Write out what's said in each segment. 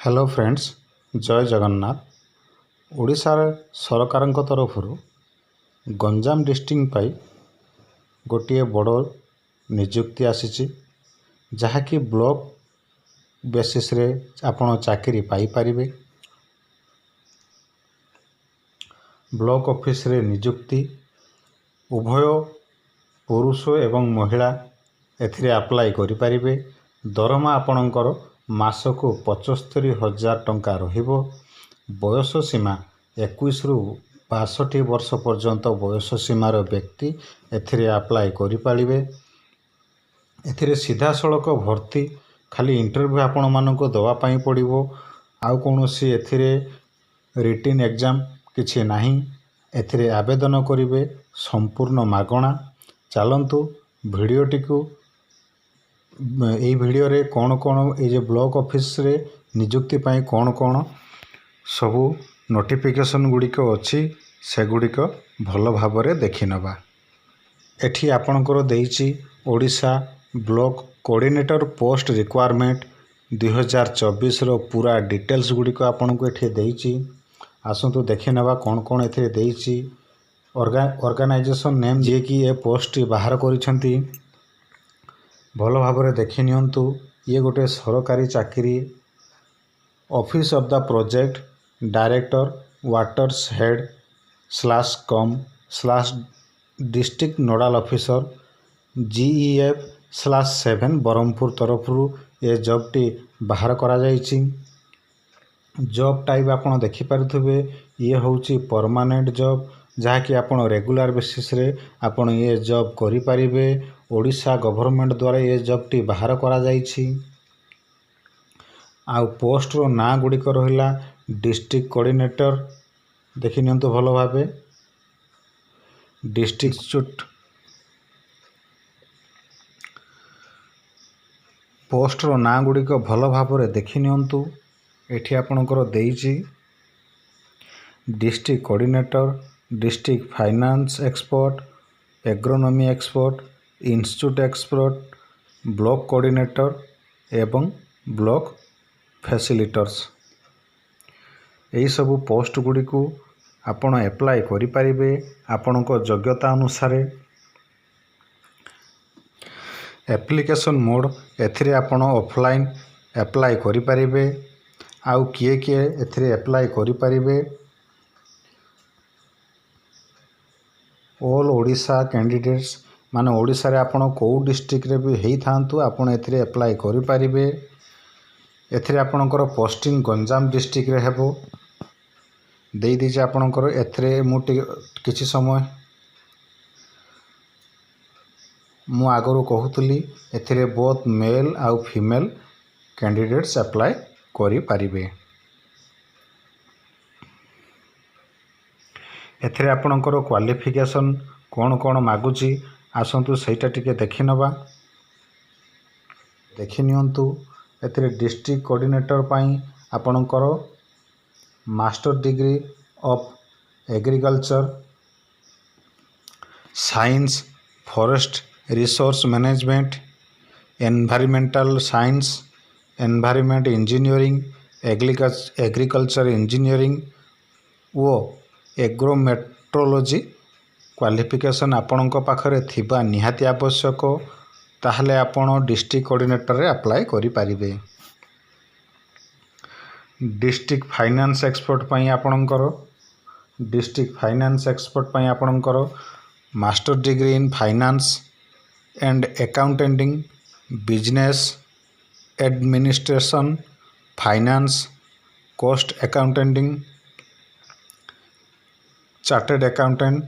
Hello friends, जय जगन्नाथ। ओडिशार सरकार तरफरु गंजाम डिस्ट्रिक्ट पाई गोटे बड़ निजुक्ति आसी जहाँकि ब्लॉक बेसिस रे आपण चाकरी पाई परिबे। ब्लॉक ऑफिस रे निजुक्ति उभय पुरुष एवं महिला एथिरे अप्लाई करि परिबे। दरमा आपणकर मासको 75,000 टंका रहिबो। बयस सीमा 21 रु 62 वर्ष पर्यंत बयस सीमार व्यक्ति एथिरे अप्लाई करि पारिबे। एथिरे सीधा सड़क भर्ती खाली इंटरव्यू आपण मानको दवा पई पड़िबो। आउ कोनोसी एथिरे रिटन एग्जाम किछि नाही। एथिरे आवेदन करिवे संपूर्ण मागणा। चलंतु भिडियोटी को भिडियो रे कौन कौन ये ब्लॉक ऑफिस रे निजुक्ति पाई कौन कौन सबू नोटिफिकेशन गुड़िक अच्छी से गुड़िक भल भाव देखि नबा। एठी आपणकर देइछि Odisha block coordinator post requirement 2024 रो पूरा डिटेल्स गुड़िक आपनको एठी देइछि। आसंतु देखि नबा कौन कौन एथिरे देइछि। ऑर्गेनाइजेशन नेम जे कि ए पोस्ट बाहर करिसंती भल भाव देखि नियंतु। ये गोटे सरकारी चाकरी। Office of the project director watershed /com/ district nodal officer GEF/7 Brahmapur तरफरु ये जॉबटी बाहर करा जाइछि। जॉब टाइप आपन देखि पारुथबे ये होउछि परमानेंट जॉब जहाँकि आपण रेगुलर बेसिस रे आपण ये जॉब करि परिबे। ओडिशा गवर्नमेंट द्वारा ये जॉबटी बाहर करा जाइछि। आउ पोस्ट रो ना गुड़िक रहिला डिस्ट्रिक्ट कोऑर्डिनेटर। देखि नियंतु भलो भाबे डिस्ट्रिक्ट पोस्ट रो ना गुड़िक भलो भाव देखि नियंतु। एठी आपणकर देइछि district coordinator, district finance expert, agronomy expert, institute expert, block coordinator एवं ब्लॉक फैसिलिटर्स। यही सबू पोस्ट गुड़ी को आपण एप्लाई करि परिबे आपणक योग्यता अनुसार। एप्लिकेशन मोड एथिरे आपण ऑफलाइन एप्लाई करि परिबे। आउ किए किए एथिरे एप्लाई करि परिबे ऑल ओडिशा कैंडिडेट्स माने ओडिशा रे आपण को डिस्ट्रिक्ट रे भी हेई थांतु आपण एथिरे एप्लाई करि परिबे। एथिरे आपणकर पोस्टिंग गंजाम डिस्ट्रिक्ट रे हेबो। देई दिजे आपणकर एथिरे किछि समय मु आगरो कहूतली एथिरे बोथ मेल आउ फीमेल कैंडिडेट्स अप्लाई करि परिबे। एथिरे आपणकर क्वालिफिकेशन कौन कौन मागुची आसंतु सहीटा टिके देखि नबा। देखि नियंतु एथिरे डिस्ट्रिक्ट कोऑर्डिनेटर पाई आपणकर master degree of agriculture science, forest resource management, environmental science, environment engineering, agriculture engineering वो एग्रोमेट्रोलॉजी क्वालिफिकेशन आपणक पाखरे थिबा निहाती आवश्यक। ताहले आपण डिस्ट्रिक्ट कोऑर्डिनेटर रे अप्लाई करि परिबे। डिस्ट्रिक्ट फाइनेंस एक्सपर्ट पाई आपणकर master degree in finance and accounting, business administration, finance, cost accounting, chartered accountant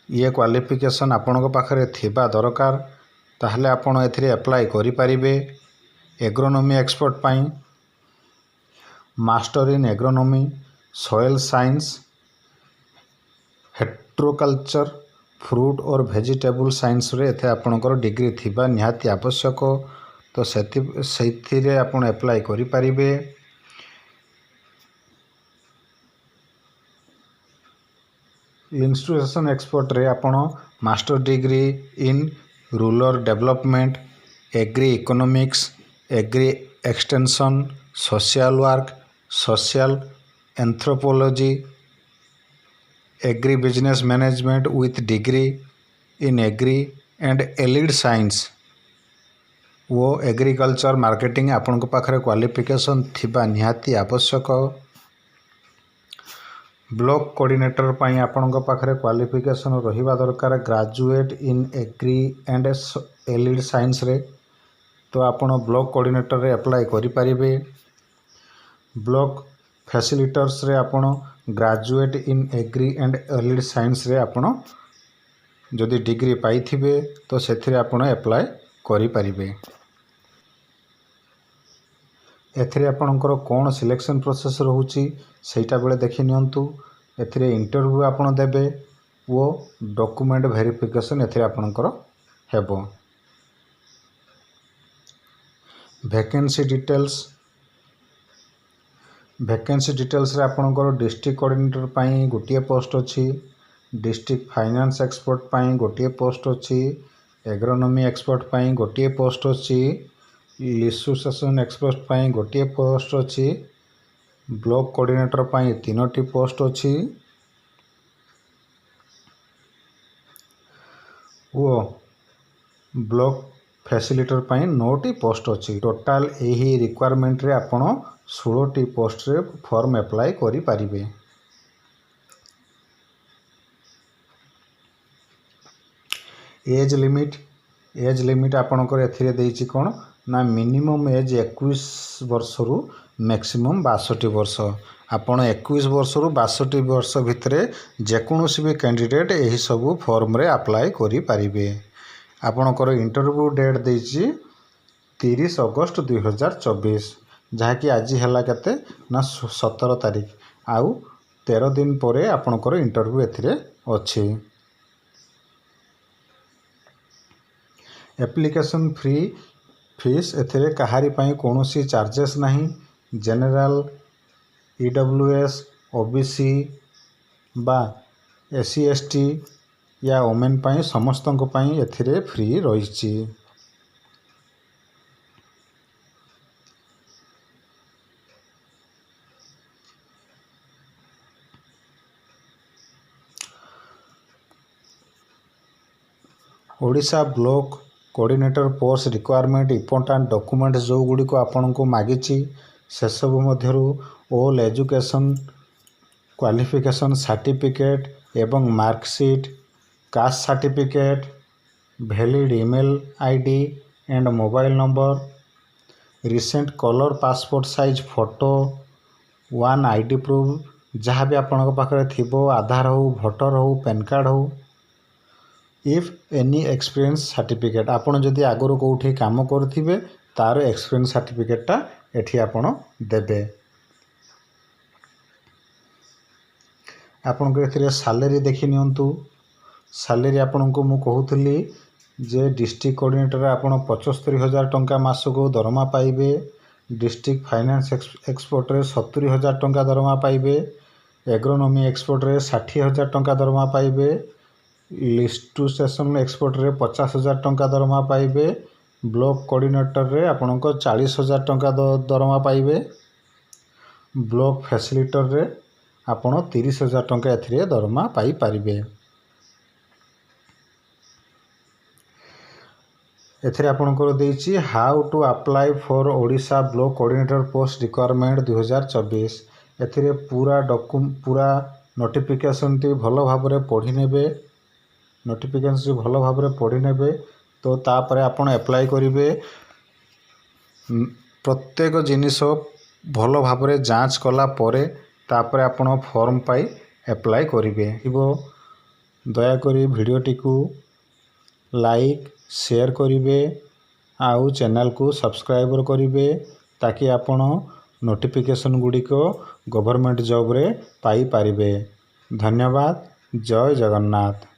ये क्वालिफिकेशन आपणक पाखरे थिबा दरकार। ताहले आपण एथिरे अप्लाई करि परिबे। एग्रोनॉमी एक्सपर्ट पाई master in agronomy, soil science, horticulture, fruit और वेजिटेबल साइंस रे एथे आपणकर डिग्री थिबा निहाती आवश्यक। तो सेथिरे आपण अप्लाई करि परिबे। इंस्टीट्यूशन एक्सपर्ट रे आपण master degree in rural development, agri economics, agri extension, social work, social anthropology, agri business management with degree in agri and allied science O agriculture marketing ଆପଣଙ୍କ ପାଖରେ କ୍ୱାଲିଫିକେସନ୍ ଥିବା ନିହାତି ଆବଶ୍ୟକ। ବ୍ଲକ କୋଅର୍ଡିନେଟର ପାଇଁ ଆପଣଙ୍କ ପାଖରେ କ୍ୱାଲିଫିକେସନ୍ ରହିବା ଦରକାର graduate in agri and LED ସାଇନ୍ସରେ। ତ ଆପଣ ବ୍ଲକ କୋଅର୍ଡିନେଟରରେ ଆପ୍ଲାଏ କରିପାରିବେ। ବ୍ଲକ ଫ୍ୟାସିଲିଟର୍ସରେ ଆପଣ graduate in agri and LED ସାଇନ୍ସରେ ଆପଣ ଯଦି ଡିଗ୍ରୀ ପାଇଥିବେ ତ ସେଥିରେ ଆପଣ ଆପ୍ଲାଏ କରିପାରିବେ। ଏଥିରେ ଆପଣଙ୍କର କ'ଣ ସିଲେକ୍ସନ୍ ପ୍ରୋସେସ୍ ରହୁଛି ସେଇଟା ବେଳେ ଦେଖି ନିଅନ୍ତୁ। ଏଥିରେ ଇଣ୍ଟରଭ୍ୟୁ ଆପଣ ଦେବେ ଓ ଡକୁମେଣ୍ଟ ଭେରିଫିକେସନ୍ ଏଥିରେ ଆପଣଙ୍କର ହେବ। ଭ୍ୟାକେନ୍ସି ଡିଟେଲ୍ସରେ ଆପଣଙ୍କର ଡିଷ୍ଟ୍ରିକ୍ଟ କୋଅର୍ଡିନେଟର ପାଇଁ ଗୋଟିଏ ପୋଷ୍ଟ ଅଛି, ଡିଷ୍ଟ୍ରିକ୍ଟ ଫାଇନାନ୍ସ ଏକ୍ସପର୍ଟ ପାଇଁ ଗୋଟିଏ ପୋଷ୍ଟ ଅଛି, ଏଗ୍ରୋନୋମି ଏକ୍ସପର୍ଟ ପାଇଁ ଗୋଟିଏ ପୋଷ୍ଟ ଅଛି, ଲିସୁସେସନ୍ ଏକ୍ସପର୍ଟ ପାଇଁ ଗୋଟିଏ ପୋଷ୍ଟ ଅଛି, ବ୍ଲକ କୋଅର୍ଡିନେଟର ପାଇଁ 3ଟି ପୋଷ୍ଟ ଅଛି ଓ ବ୍ଲକ ଫ୍ୟାସିଲିଟର ପାଇଁ 9ଟି ପୋଷ୍ଟ ଅଛି। ଟୋଟାଲ ଏହି ରିକ୍ୱାରମେଣ୍ଟରେ ଆପଣ 16ଟି ପୋଷ୍ଟରେ ଫର୍ମ ଆପ୍ଲାଏ କରିପାରିବେ। ଏଜ୍ ଲିମିଟ୍ ଆପଣଙ୍କର ଏଥିରେ ଦେଇଛି କ'ଣ ନା ମିନିମମ୍ ଏଜ୍ 21 ବର୍ଷରୁ ମ୍ୟାକ୍ସିମମ୍ 62 ବର୍ଷ। ଆପଣ 21 ବର୍ଷରୁ 62 ବର୍ଷ ଭିତରେ ଯେକୌଣସି ବି କ୍ୟାଣ୍ଡିଡେଟ୍ ଏହିସବୁ ଫର୍ମରେ ଆପ୍ଲାଏ କରିପାରିବେ। ଆପଣଙ୍କର ଇଣ୍ଟରଭ୍ୟୁ ଡେଟ୍ ଦେଇଛି 30 ଅଗଷ୍ଟ 2024, ଯାହାକି ଆଜି ହେଲା କେତେ ନା 17 ତାରିଖ। ଆଉ 13 ଦିନ ପରେ ଆପଣଙ୍କର ଇଣ୍ଟରଭ୍ୟୁ ଏଥିରେ ଅଛି। ଆପ୍ଲିକେସନ୍ ଫିସ୍ ଏଥିରେ କାହାରି ପାଇଁ କୌଣସି ଚାର୍ଜେସ୍ ନାହିଁ। ଜେନେରାଲ, EWS, OBC ବା SC ST ୟା ଓମେନ୍ ପାଇଁ ସମସ୍ତଙ୍କ ପାଇଁ ଏଥିରେ ଫ୍ରି ରହିଛି। Odisha block coordinator post requirement important document ଯେଉଁଗୁଡ଼ିକ ଆପଣଙ୍କୁ ମାଗିଛି ସେସବୁ ମଧ୍ୟରୁ ଅଲ୍ ଏଜୁକେସନ୍ କ୍ୱାଲିଫିକେସନ୍ ସାର୍ଟିଫିକେଟ୍ ଏବଂ marksheet, caste certificate, valid email ID and mobile number, recent colour passport size photo, 1 ID proof ଯାହା ବି ଆପଣଙ୍କ ପାଖରେ ଥିବ, ଆଧାର ହେଉ, ଭୋଟର ହେଉ, ପ୍ୟାନ୍ କାର୍ଡ଼ ହେଉ, ଇଫ୍ ଏନି ଏକ୍ସପିରିଏନ୍ସ ସାର୍ଟିଫିକେଟ୍ ଆପଣ ଯଦି ଆଗରୁ କେଉଁଠି କାମ କରୁଥିବେ ତା'ର ଏକ୍ସପିରିଏନ୍ସ ସାର୍ଟିଫିକେଟ୍ଟା ଏଠି ଆପଣ ଦେବେ। ଆପଣଙ୍କ ଏଥିରେ ସାଲେରୀ ଦେଖି ନିଅନ୍ତୁ। ସାଲେରୀ ଆପଣଙ୍କୁ ମୁଁ କହୁଥିଲି ଯେ ଡିଷ୍ଟ୍ରିକ୍ଟ କୋଅର୍ଡିନେଟରରେ ଆପଣ 75,000 ଟଙ୍କା ମାସକୁ ଦରମା ପାଇବେ, ଡିଷ୍ଟ୍ରିକ୍ଟ ଫାଇନାନ୍ସ ଏକ୍ସପର୍ଟରେ 70,000 ଟଙ୍କା ଦରମା ପାଇବେ, ଏଗ୍ରୋନୋମି ଏକ୍ସପର୍ଟରେ 60,000 ଟଙ୍କା ଦରମା ପାଇବେ, ଲିଷ୍ଟୁସେସନ୍ ଏକ୍ସପର୍ଟରେ 50,000 ଟଙ୍କା ଦରମା ପାଇବେ, ବ୍ଲକ କୋଅର୍ଡିନେଟରରେ ଆପଣଙ୍କ 40,000 ଟଙ୍କା ଦରମା ପାଇବେ, ବ୍ଲକ ଫ୍ୟାସିଲିଟରରେ ଆପଣ 30,000 ଟଙ୍କା ଏଥିରେ ଦରମା ପାଇପାରିବେ। ଏଥିରେ ଆପଣଙ୍କର ଦେଇଛି how to apply for Odisha block coordinator post requirement 2024। ଏଥିରେ ପୁରା ନୋଟିଫିକେସନ୍ଟି ଭଲ ଭାବରେ ପଢ଼ି ନେବେ ତ ତାପରେ ଆପଣ ଆପ୍ଲାଏ କରିବେ। ପ୍ରତ୍ୟେକ ଜିନିଷ ଭଲ ଭାବରେ ଯାଞ୍ଚ କଲା ପରେ ତାପରେ ଆପଣ ଫର୍ମ ପାଇ ଆପ୍ଲାଏ କରିବେ। ଦୟାକରି ଭିଡ଼ିଓଟିକୁ ଲାଇକ୍ ସେୟାର କରିବେ ଆଉ ଚ୍ୟାନେଲକୁ ସବସ୍କ୍ରାଇବ୍ କରିବେ ତାକି ଆପଣ ନୋଟିଫିକେସନ୍ ଗୁଡ଼ିକ ଗଭର୍ଣ୍ଣମେଣ୍ଟ ଜବ୍ରେ ପାଇପାରିବେ। ଧନ୍ୟବାଦ। ଜୟ ଜଗନ୍ନାଥ।